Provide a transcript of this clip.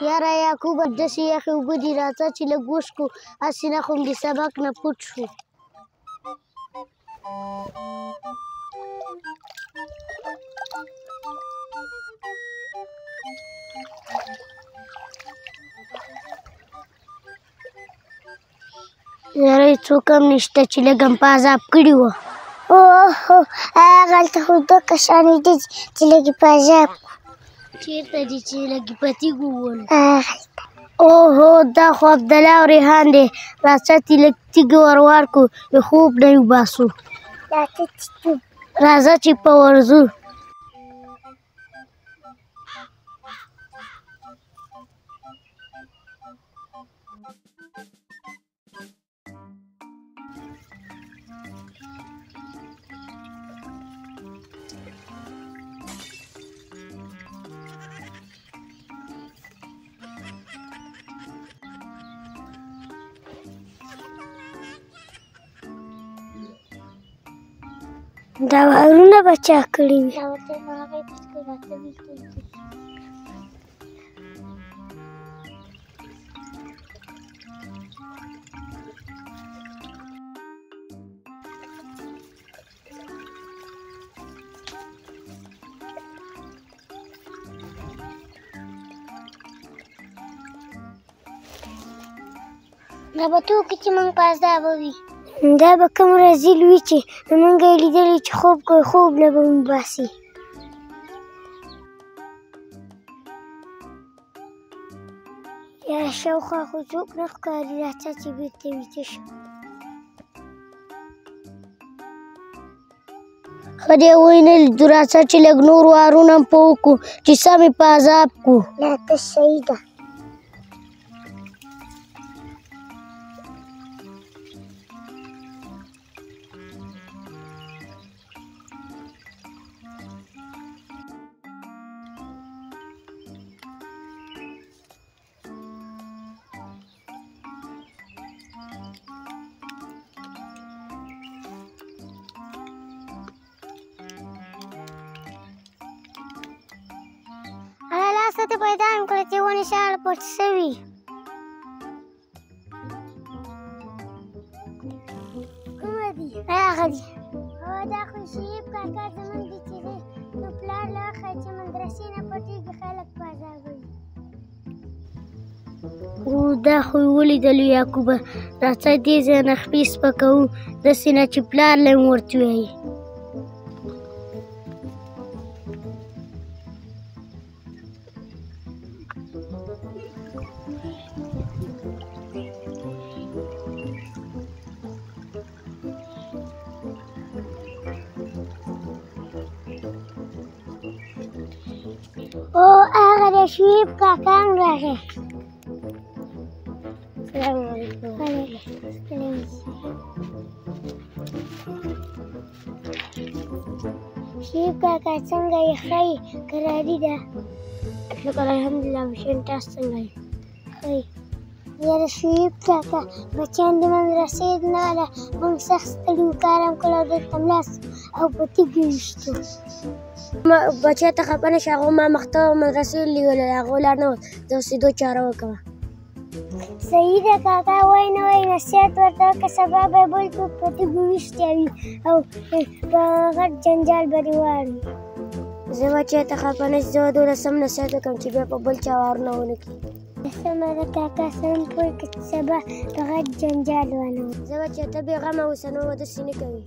یاره یعقوبه داسې یخې اوبه دي راځه چې لږ وڅښو هسې نه خو د سبق نه پټ شو یاره څوک هم نشته چې لږ هم په عذاب کړي وه اوهو هغلته خو دوه کسانې دي چې لږ یې په عذاب چېرته دي چې لږ یې په تیږو وولو اوهو دا خو عبدالله او ریحان دی راځه چې لږ تیږې ور ورکړو د خوب نه یې وباسو راځه چې په ورځو دا وارونه به چا کړي وي دا به توکي چې موږ په عذابه وي دا به کوم رزیل وي چې موږ یې لیدلی چې خوب کوي خوب نه به مو باسي یاره شاوخوا خو څوک نه ښکاري راځه چې بېرته ویده شو ښه دی ویې نه لیدو راځه چې لږ نور وارونه هم په وکړو چې سم یې په عذاب کړو نه ته صحیح ده لاسته ته پیدا یم کړه چې ونې شاړه پټ شوي کومه دي هغه دي دا خو شیب کاکا زموږ دي چې دی نو پلار له وخته چې مدرسې نه پټېږي خلک په عذابوي دا خو یې ولیدلو یعقوبه راځه دې ځای نه خپې سپکوو داسې نه چې پلار له یې ورته ووایي او هغه د شعیب کاکا هم راغی سلام علیکم شعیب کاکا څنګه یې ښه یې کراري ده شکر الحمدلله مشین تاسو څنګه یې ښه یې یاره شعیب کاکا بچیان د مدرسې نه وله موږ سخت ستړي وو کار هم کړی او دلته ملاست او په تیږو ویشتو بچی ته خفه نه شه هغو ما مخته مدرسې لیږلی هغو لار نه وه د اوسېدو چاره وکړه صحیح ده کاکا وای نه وای نصیحت ورته وکړه سبا به یې بلکل په تیږو ویشتی وي او په غټ جنجال به دې واړوي زه بچی ته خفه نه شي زه به دومره سم نصیحت وکړم چې بیا په بل چا وارونه ونه کړي سمه ده کاکا سم پوه کړه چې سبا په غټ جنجال ونه زه به چې ته بېغمه اوسه نو داسې نه کوي